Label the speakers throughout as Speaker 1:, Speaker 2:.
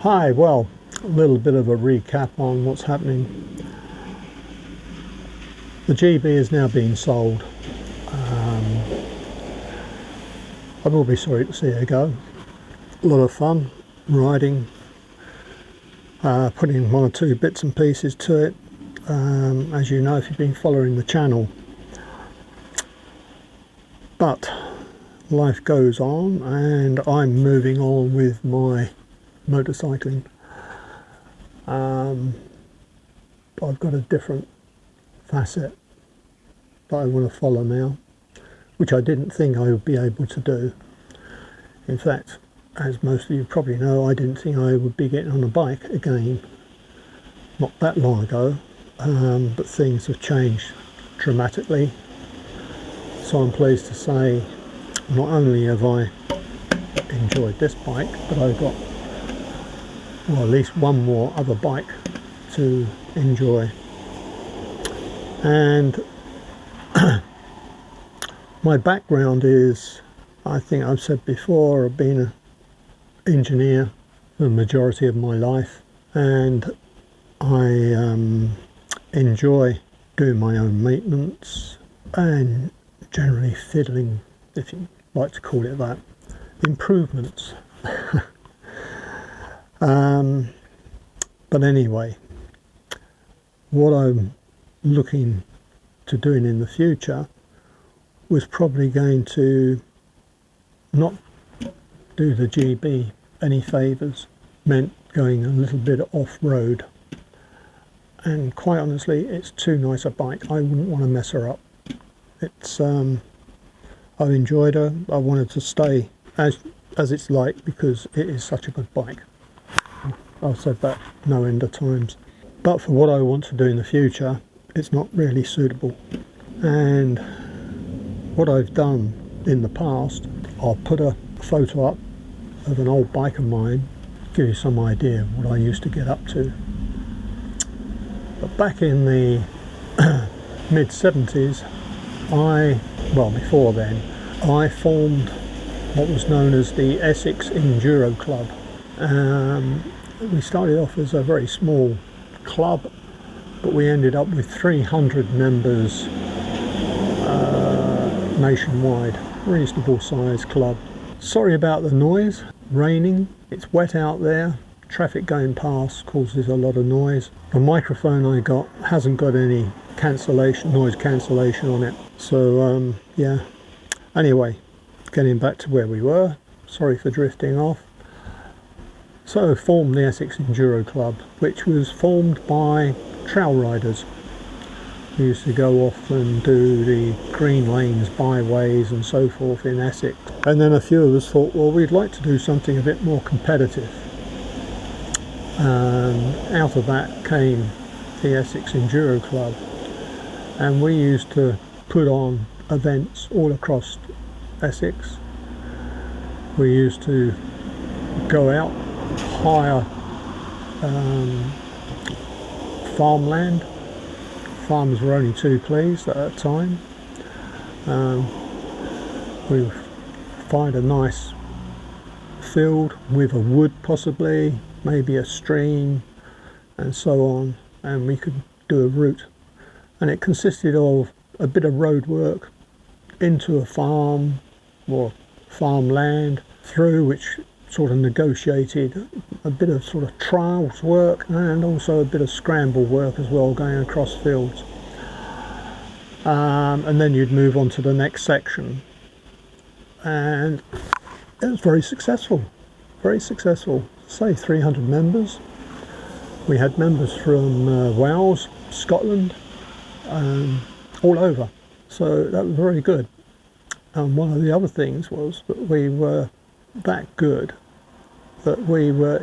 Speaker 1: Hi, well, a little bit of a recap on what's happening. The GB is now being sold. I will be sorry to see it go. A lot of fun riding, putting one or two bits and pieces to it, as you know if you've been following the channel. But life goes on and I'm moving on with my motorcycling. I've got a different facet that I want to follow now, which I didn't think I would be able to do. In fact, as most of you probably know, I didn't think I would be getting on a bike again not that long ago, but things have changed dramatically. So I'm pleased to say not only have I enjoyed this bike, but I've got, well, at least one more other bike to enjoy. And my background is, I think I've said before, I've been an engineer for the majority of my life, and I enjoy doing my own maintenance and generally fiddling, if you like to call it that, improvements. But anyway, what I'm looking to doing in the future was probably going to not do the GB any favours, meant going a little bit off-road. And quite honestly, it's too nice a bike. I wouldn't want to mess her up. It's I've enjoyed her. I wanted to stay as it's like because it is such a good bike. I've said that no end of times. But for what I want to do in the future, it's not really suitable. And what I've done in the past, I'll put a photo up of an old bike of mine, give you some idea of what I used to get up to. But back in the mid-70s, before then, I formed what was known as the Essex Enduro Club. We started off as a very small club, but we ended up with 300 members nationwide. Reasonable sized club. Sorry about the noise. Raining, it's wet out there, traffic going past causes a lot of noise. The microphone I got hasn't got any noise cancellation on it, so yeah. Anyway, getting back to where we were, sorry for drifting off. So I formed the Essex Enduro Club, which was formed by trail riders. We used to go off and do the green lanes, byways and so forth in Essex. And then a few of us thought, well, we'd like to do something a bit more competitive. Out of that came the Essex Enduro Club. And we used to put on events all across Essex. We used to go out, hire farmland. Farmers were only too pleased at that time. We find a nice field with a wood possibly, maybe a stream and so on, and we could do a route. And it consisted of a bit of road work into a farm or farmland, through which sort of negotiated a bit of sort of trials work and also a bit of scramble work as well, going across fields. And then you'd move on to the next section, and it was very successful, say 300 members. We had members from Wales, Scotland, all over, so that was very good. And one of the other things was that we were that good that we were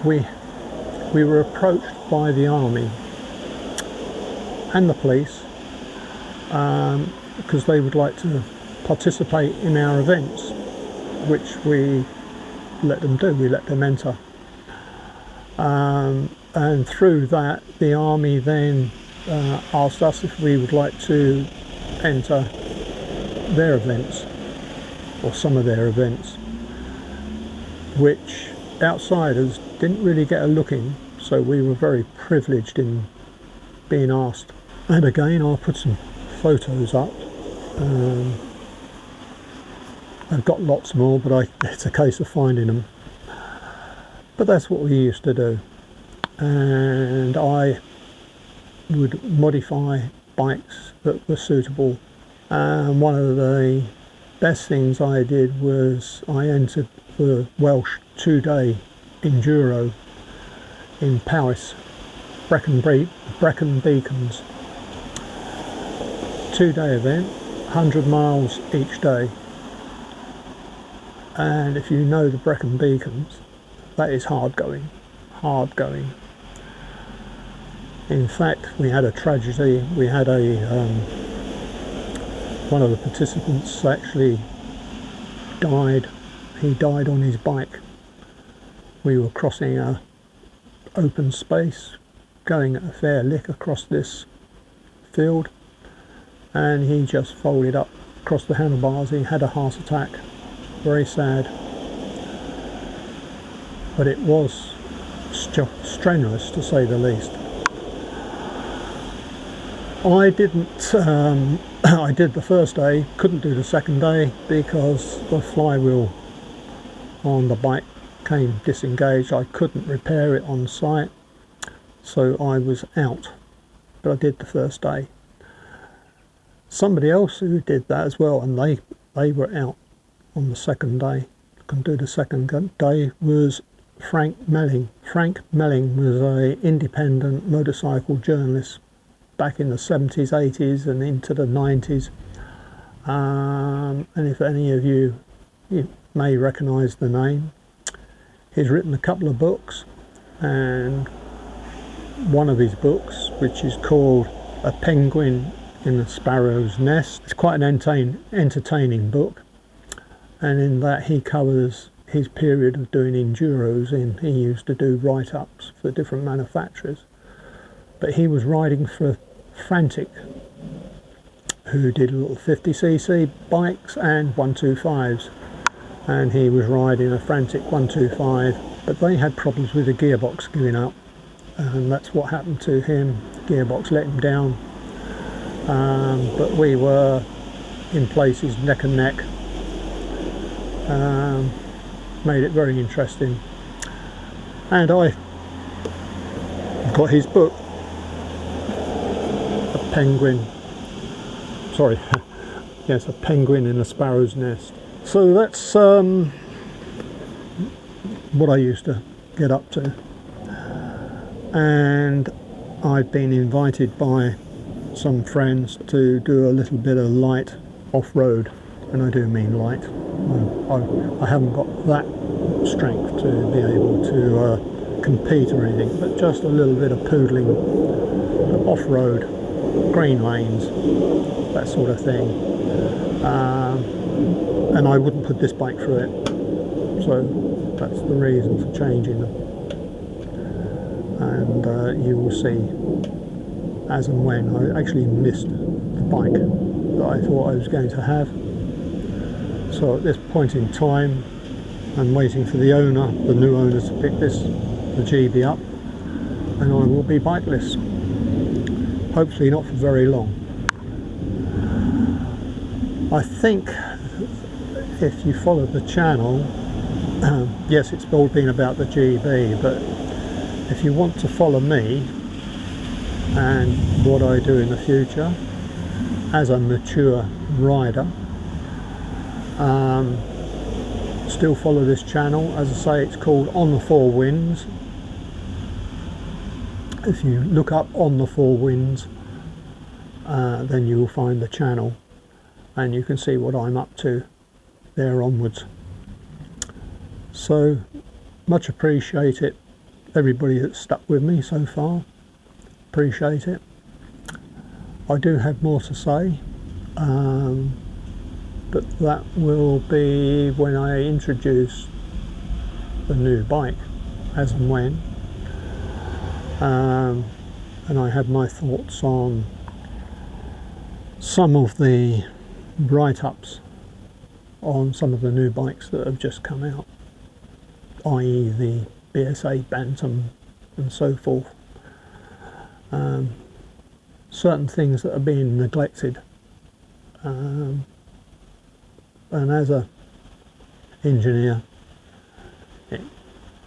Speaker 1: we were approached by the army and the police because they would like to participate in our events, which we let them do, we let them enter. And through that, the army then asked us if we would like to enter their events, or some of their events, which outsiders didn't really get a look in, so we were very privileged in being asked. And again, I'll put some photos up. I've got lots more, but it's a case of finding them. But that's what we used to do. And I would modify bikes that were suitable. And one of the best things I did was I entered the Welsh 2-day Enduro in Powys, Brecon Beacons. 2-day event, 100 miles each day. And if you know the Brecon Beacons, that is hard going. In fact, we had a tragedy. We had one of the participants actually died. He died on his bike. We were crossing a open space, going at a fair lick across this field, and he just folded up across the handlebars. He had a heart attack. Very sad. But it was strenuous, to say the least. I didn't, I did the first day, couldn't do the second day because the flywheel on the bike came disengaged. I couldn't repair it on site, so I was out. But I did the first day. Somebody else who did that as well, and they were out on the second day. Couldn't do the second day was Frank Melling. Frank Melling was an independent motorcycle journalist back in the 70s, 80s and into the 90s. And if any of you may recognise the name, he's written a couple of books, and one of his books, which is called A Penguin in a Sparrow's Nest, it's quite an entertaining book, and in that he covers his period of doing enduros. He used to do write-ups for different manufacturers, but he was riding for Frantic, who did little 50cc bikes and 125s, and he was riding a Frantic 125, but they had problems with the gearbox giving up, and that's what happened to him. The gearbox let him down, but we were in places neck and neck. Made it very interesting, and I got his book, A Penguin in a Sparrow's Nest. So that's what I used to get up to, and I've been invited by some friends to do a little bit of light off-road, and I do mean light. I haven't got that strength to be able to compete or anything, but just a little bit of poodling, off-road, green lanes, that sort of thing. And I wouldn't put this bike through it, so that's the reason for changing them. And you will see as and when. I actually missed the bike that I thought I was going to have. So at this point in time, I'm waiting for the new owner to pick the GB up, and I will be bikeless. Hopefully not for very long. I think if you follow the channel, yes, it's all been about the GB, but if you want to follow me and what I do in the future as a mature rider, still follow this channel. As I say, it's called On the Four Winds. If you look up On the Four Winds, then you will find the channel, and you can see what I'm up to there onwards. So much appreciate it, everybody that's stuck with me so far. Appreciate it. I do have more to say, but that will be when I introduce the new bike, as and when. And I have my thoughts on some of the write-ups on some of the new bikes that have just come out. i.e. the BSA Bantam and so forth. Certain things that are being neglected, and as a engineer it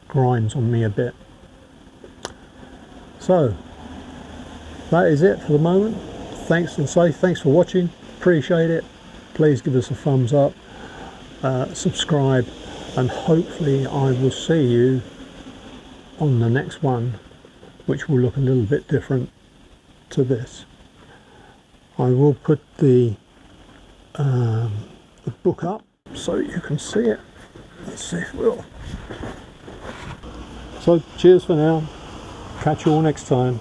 Speaker 1: grinds on me a bit. So that is it for the moment. Thanks for watching, appreciate it. Please give us a thumbs up, subscribe, and hopefully I will see you on the next one, which will look a little bit different to this. I will put the book up so you can see it. Let's see if we'll. So cheers for now, catch you all next time.